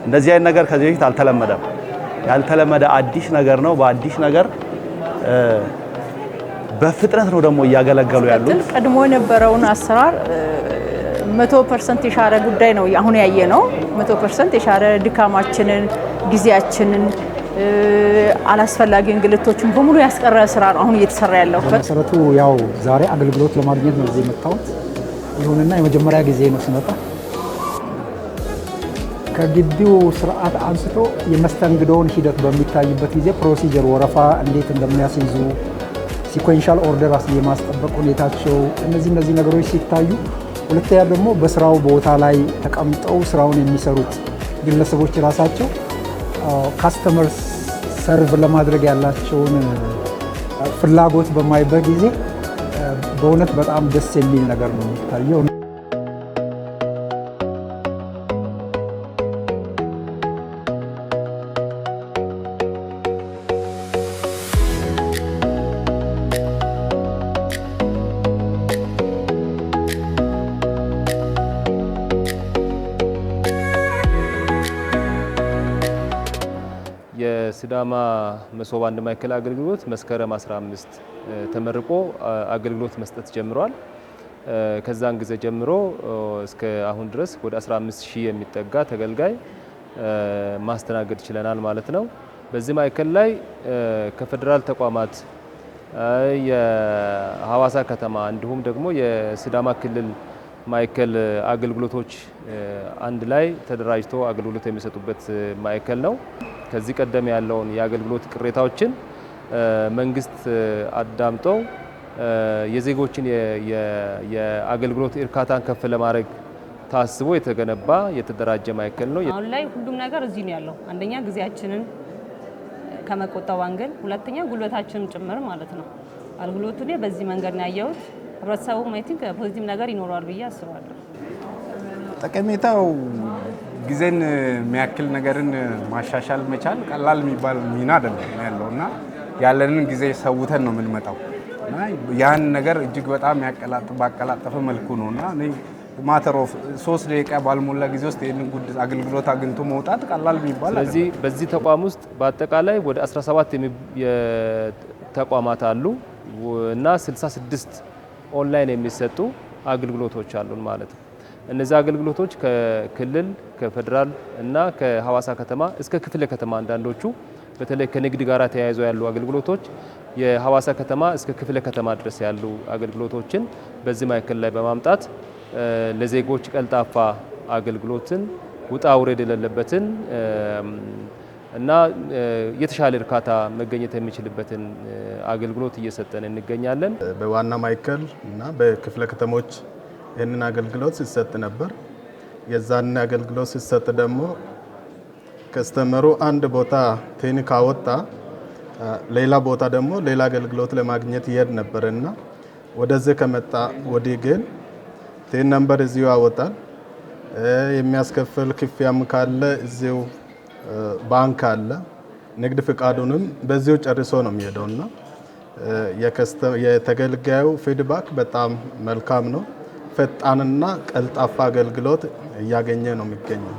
እንደዚህ አይነት ነገር ከዚህ በፊት አልተለመደም። ያልተለመደ አዲስ ነገር ነው። በአዲስ ነገር በፍጥነት ነው ደግሞ እያገለገሉ ያሉት። ቀድሞ የነበረውን አሰራር 100% የሻረ ጉዳይ ነው አሁን ያየነው። 100% የሻረ ድካማችንን፣ ጊዜያችንን፣ አላስፈላጊ እንግልቶችን በሙሉ ያስቀረ ስራ ነው አሁን እየተሰራ ያለው። በመሰረቱ ያው ዛሬ አገልግሎት ለማግኘት ነው እዚህ የመጣሁት። ይሁንና የመጀመሪያ ጊዜ ነው ስመጣ። ከግቢው ስርዓት አንስቶ የመስተንግዶውን ሂደት በሚታይበት ጊዜ ፕሮሲጀር ወረፋ እንዴት እንደሚያስይዙ ሲኮንሻል ኦርደር የማስጠበቅ ሁኔታቸው እነዚህ ነገሮች ሲታዩ፣ ሁለተኛ ደግሞ በስራው ቦታ ላይ ተቀምጠው ስራውን የሚሰሩት ግለሰቦች ራሳቸው ካስተመር ሰርቭ ለማድረግ ያላቸውን ፍላጎት በማይበት ጊዜ በእውነት በጣም ደስ የሚል ነገር ነው የሚታየው። የሲዳማ መሶብ አንድ ማዕከል አገልግሎት መስከረም 15 ተመርቆ አገልግሎት መስጠት ጀምሯል። ከዛን ጊዜ ጀምሮ እስከ አሁን ድረስ ወደ 15000 የሚጠጋ ተገልጋይ ማስተናገድ ችለናል ማለት ነው። በዚህ ማዕከል ላይ ከፌደራል ተቋማት የሐዋሳ ከተማ እንዲሁም ደግሞ የሲዳማ ክልል ማዕከል አገልግሎቶች አንድ ላይ ተደራጅቶ አገልግሎት የሚሰጡበት ማዕከል ነው። ከዚህ ቀደም ያለውን የአገልግሎት ቅሬታዎችን መንግስት አዳምጦ የዜጎችን የአገልግሎት እርካታን ከፍ ለማድረግ ታስቦ የተገነባ የተደራጀ ማዕከል ነው። አሁን ላይ ሁሉም ነገር እዚህ ነው ያለው። አንደኛ ጊዜያችንን ከመቆጠብ አንግል፣ ሁለተኛ ጉልበታችንን ጭምር ማለት ነው። አገልግሎቱን በዚህ መንገድ ነው ያየሁት። ህብረተሰቡ ማይ ቲንክ ፖዚቲቭ ነገር ይኖረዋል ብዬ አስባለሁ። ጠቀሜታው ጊዜን የሚያክል ነገርን ማሻሻል መቻል ቀላል የሚባል ሚና አይደለም ያለውና ያለንን ጊዜ ሰውተን ነው የምንመጣው እና ያን ነገር እጅግ በጣም ባቀላጠፈ መልኩ ነውና እኔ ማተር ኦፍ 3 ደቂቃ ባልሞላ ጊዜ ውስጥ ይሄንን አገልግሎት አግኝቶ መውጣት ቀላል የሚባል አይደለም። ስለዚህ በዚህ ተቋም ውስጥ በአጠቃላይ ወደ 17 ተቋማት አሉ እና 66 ኦንላይን የሚሰጡ አገልግሎቶች አሉን ማለት ነው። እነዚህ አገልግሎቶች ከክልል ከፌደራል እና ከሐዋሳ ከተማ እስከ ክፍለ ከተማ አንዳንዶቹ በተለይ ከንግድ ጋር ተያይዘው ያሉ አገልግሎቶች የሐዋሳ ከተማ እስከ ክፍለ ከተማ ድረስ ያሉ አገልግሎቶችን በዚህ ማዕከል ላይ በማምጣት ለዜጎች ቀልጣፋ አገልግሎትን ውጣ ውረድ የሌለበትን እና የተሻለ እርካታ መገኘት የሚችልበትን አገልግሎት እየሰጠን እንገኛለን። በዋና ማዕከል እና በክፍለ ከተሞች ይህንን አገልግሎት ሲሰጥ ነበር። የዛን አገልግሎት ሲሰጥ ደግሞ ከስተመሩ አንድ ቦታ ቴክኒክ አወጣ ሌላ ቦታ ደግሞ ሌላ አገልግሎት ለማግኘት ይሄድ ነበርና ወደዚህ ከመጣ ወዲህ ግን ቴን ነምበር እዚሁ ያወጣል። የሚያስከፍል ክፍያም ካለ እዚሁ ባንክ አለ። ንግድ ፍቃዱንም በዚሁ ጨርሶ ነው የሚሄደውና የተገልጋዩ ፊድባክ በጣም መልካም ነው። ፈጣንና ቀልጣፋ አገልግሎት እያገኘ ነው የሚገኘው።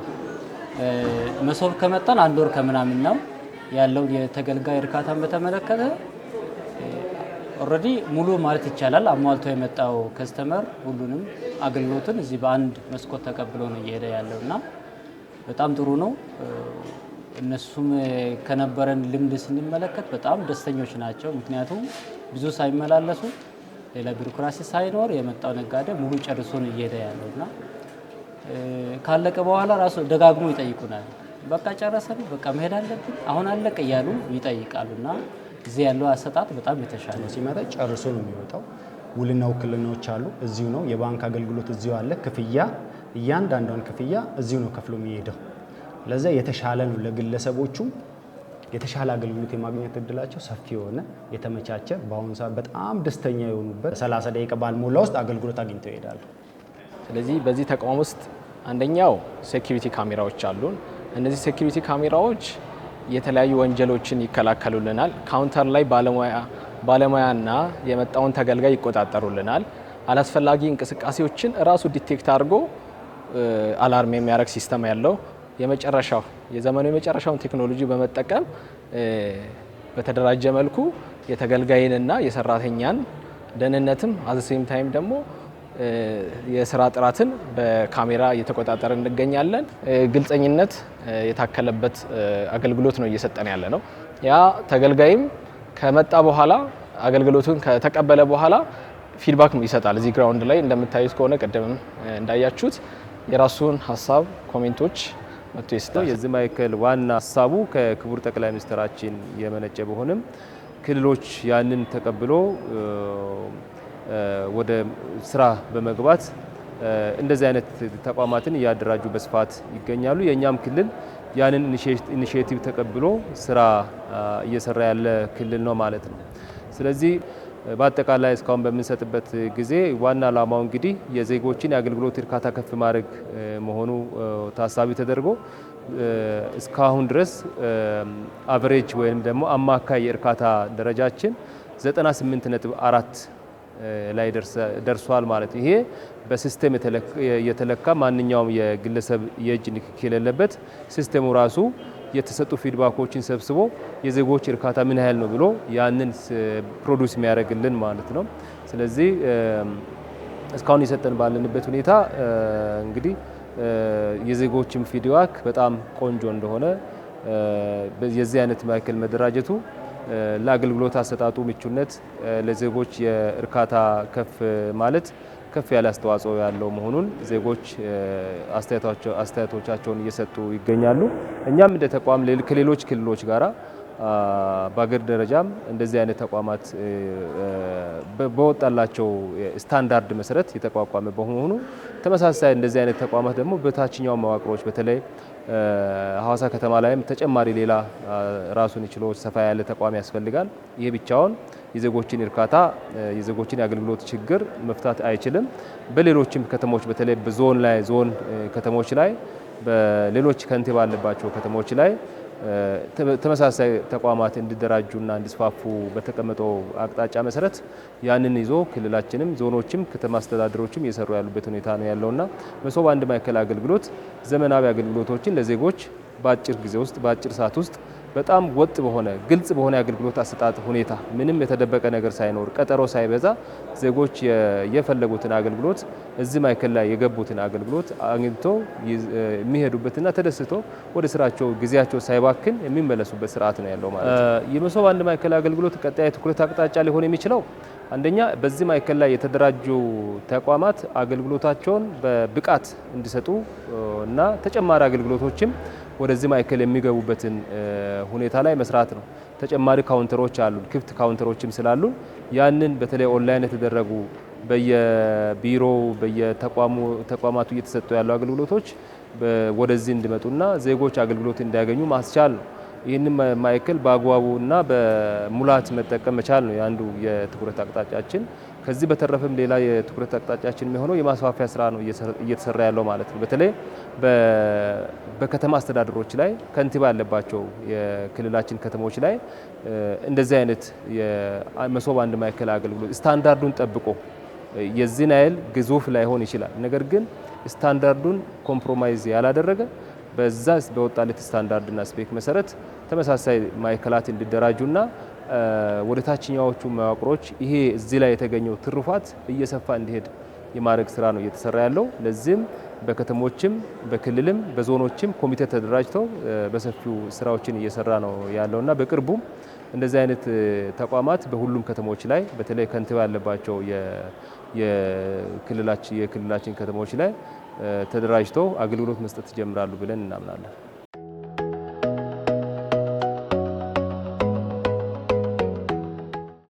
መሶብ ከመጣን 1 ወር ከምናምን ነው ያለው። የተገልጋይ እርካታን በተመለከተ ኦልሬዲ ሙሉ ማለት ይቻላል አሟልቶ የመጣው ከስተመር ሁሉንም አገልግሎትን እዚህ በአንድ መስኮት ተቀብሎ ነው እየሄደ ያለውና በጣም ጥሩ ነው። እነሱም ከነበረን ልምድ ስንመለከት በጣም ደስተኞች ናቸው። ምክንያቱም ብዙ ሳይመላለሱ ሌላ ቢሮክራሲ ሳይኖር የመጣው ነጋዴ ሙሉ ጨርሶ ነው እየሄደ ያለውና ካለቀ በኋላ ራሱ ደጋግሞ ይጠይቁናል። በቃ ጨረሰን፣ በቃ መሄድ አለብን፣ አሁን አለቀ እያሉ ይጠይቃሉና እዚህ ያለው አሰጣጥ በጣም የተሻለ ሲመጣ ጨርሶ ነው የሚወጣው። ውልና ውክልናዎች አሉ፣ እዚሁ ነው። የባንክ አገልግሎት እዚሁ አለ። ክፍያ እያንዳንዷን ክፍያ እዚሁ ነው ከፍሎ የሚሄደው። ለዛ የተሻለ ነው። ለግለሰቦቹ የተሻለ አገልግሎት የማግኘት እድላቸው ሰፊ የሆነ የተመቻቸ፣ በአሁኑ ሰዓት በጣም ደስተኛ የሆኑበት 30 ደቂቃ ባልሞላ ውስጥ አገልግሎት አግኝተው ይሄዳሉ። ስለዚህ በዚህ ተቋም ውስጥ አንደኛው ሴኩሪቲ ካሜራዎች አሉን። እነዚህ ሴኩሪቲ ካሜራዎች የተለያዩ ወንጀሎችን ይከላከሉልናል። ካውንተር ላይ ባለሙያና የመጣውን ተገልጋይ ይቆጣጠሩልናል። አላስፈላጊ እንቅስቃሴዎችን ራሱ ዲቴክት አድርጎ አላርም የሚያደርግ ሲስተም ያለው የዘመኑ የመጨረሻውን ቴክኖሎጂ በመጠቀም በተደራጀ መልኩ የተገልጋይንና የሰራተኛን ደህንነትም አዘሴም ታይም ደግሞ የስራ ጥራትን በካሜራ እየተቆጣጠረ እንገኛለን። ግልጸኝነት የታከለበት አገልግሎት ነው እየሰጠን ያለ ነው። ያ ተገልጋይም ከመጣ በኋላ አገልግሎቱን ከተቀበለ በኋላ ፊድባክ ይሰጣል። እዚህ ግራውንድ ላይ እንደምታዩት ከሆነ ቀደም እንዳያችሁት የራሱን ሀሳብ ኮሜንቶች መጥቶ ይስጣል። የዚህ ማዕከል ዋና ሀሳቡ ከክቡር ጠቅላይ ሚኒስትራችን የመነጨ ቢሆንም ክልሎች ያንን ተቀብሎ ወደ ስራ በመግባት እንደዚህ አይነት ተቋማትን እያደራጁ በስፋት ይገኛሉ። የኛም ክልል ያንን ኢኒሼቲቭ ተቀብሎ ስራ እየሰራ ያለ ክልል ነው ማለት ነው። ስለዚህ በአጠቃላይ እስካሁን በምንሰጥበት ጊዜ ዋና ዓላማው እንግዲህ የዜጎችን የአገልግሎት እርካታ ከፍ ማድረግ መሆኑ ታሳቢ ተደርጎ እስካሁን ድረስ አቨሬጅ ወይም ደግሞ አማካይ የእርካታ ደረጃችን 98.4 ላይ ደርሷል ማለት ይሄ በሲስተም የተለካ ማንኛውም የግለሰብ የእጅ ንክኪ የሌለበት ሲስተሙ ራሱ የተሰጡ ፊድባኮችን ሰብስቦ የዜጎች እርካታ ምን ያህል ነው ብሎ ያንን ፕሮዲዩስ የሚያደርግልን ማለት ነው። ስለዚህ እስካሁን የሰጠን ባለንበት ሁኔታ እንግዲህ የዜጎችም ፊድባክ በጣም ቆንጆ እንደሆነ የዚህ አይነት ማዕከል መደራጀቱ ለአገልግሎት አሰጣጡ ምቹነት ለዜጎች የእርካታ ከፍ ማለት ከፍ ያለ አስተዋጽኦ ያለው መሆኑን ዜጎች አስተያየቶቻቸውን እየሰጡ ይገኛሉ። እኛም እንደ ተቋም ከሌሎች ክልሎች ጋራ በአገር ደረጃም እንደዚህ አይነት ተቋማት በወጣላቸው ስታንዳርድ መሰረት የተቋቋመ በመሆኑ ተመሳሳይ እንደዚህ አይነት ተቋማት ደግሞ በታችኛው መዋቅሮች በተለይ ሐዋሳ ከተማ ላይም ተጨማሪ ሌላ ራሱን ችሎ ሰፋ ያለ ተቋም ያስፈልጋል። ይሄ ብቻውን የዜጎችን እርካታ የዜጎችን የአገልግሎት ችግር መፍታት አይችልም። በሌሎችም ከተሞች በተለይ በዞን ከተሞች ላይ በሌሎች ከንቲባ ባለባቸው ከተሞች ላይ ተመሳሳይ ተቋማት እንዲደራጁና እንዲስፋፉ በተቀመጠው አቅጣጫ መሰረት ያንን ይዞ ክልላችንም ዞኖችም ከተማ አስተዳደሮችም እየሰሩ ያሉበት ሁኔታ ነው ያለውና መሶብ አንድ ማዕከል አገልግሎት ዘመናዊ አገልግሎቶችን ለዜጎች በአጭር ጊዜ ውስጥ በአጭር ሰዓት ውስጥ በጣም ወጥ በሆነ ግልጽ በሆነ አገልግሎት አሰጣጥ ሁኔታ ምንም የተደበቀ ነገር ሳይኖር ቀጠሮ ሳይበዛ ዜጎች የፈለጉትን አገልግሎት እዚህ ማዕከል ላይ የገቡትን አገልግሎት አግኝቶ የሚሄዱበትና ተደስቶ ወደ ስራቸው ጊዜያቸው ሳይባክን የሚመለሱበት ስርዓት ነው ያለው ማለት ነው። የመሶብ አንድ ማዕከል አገልግሎት ቀጣይ ትኩረት አቅጣጫ ሊሆን የሚችለው አንደኛ በዚህ ማዕከል ላይ የተደራጁ ተቋማት አገልግሎታቸውን በብቃት እንዲሰጡ እና ተጨማሪ አገልግሎቶችም ወደዚህ ማዕከል የሚገቡበትን ሁኔታ ላይ መስራት ነው። ተጨማሪ ካውንተሮች አሉ፣ ክፍት ካውንተሮችም ስላሉ ያንን በተለይ ኦንላይን የተደረጉ በየቢሮው በየተቋማቱ እየተሰጡ ያሉ አገልግሎቶች ወደዚህ እንዲመጡና ዜጎች አገልግሎት እንዲያገኙ ማስቻል ነው። ይህንን ማዕከል በአግባቡና በሙላት መጠቀም መቻል ነው አንዱ የትኩረት አቅጣጫችን። ከዚህ በተረፈም ሌላ የትኩረት አቅጣጫችን የሚሆነው የማስፋፊያ ስራ ነው እየተሰራ ያለው ማለት ነው። በተለይ በከተማ አስተዳደሮች ላይ ከንቲባ ያለባቸው የክልላችን ከተሞች ላይ እንደዚህ አይነት የመሶብ አንድ ማዕከል አገልግሎት ስታንዳርዱን ጠብቆ የዚህን ያህል ግዙፍ ላይሆን ይችላል፣ ነገር ግን ስታንዳርዱን ኮምፕሮማይዝ ያላደረገ በዛ በወጣለት ስታንዳርድና ስፔክ መሰረት ተመሳሳይ ማዕከላት እንዲደራጁና ወደ ታችኛዎቹ መዋቅሮች ይሄ እዚህ ላይ የተገኘው ትሩፋት እየሰፋ እንዲሄድ የማድረግ ስራ ነው እየተሰራ ያለው። ለዚህም በከተሞችም በክልልም በዞኖችም ኮሚቴ ተደራጅተው በሰፊው ስራዎችን እየሰራ ነው ያለውና በቅርቡም እንደዚህ አይነት ተቋማት በሁሉም ከተሞች ላይ በተለይ ከንቲባ ያለባቸው የክልላችን ከተሞች ላይ ተደራጅተው አገልግሎት መስጠት ይጀምራሉ ብለን እናምናለን።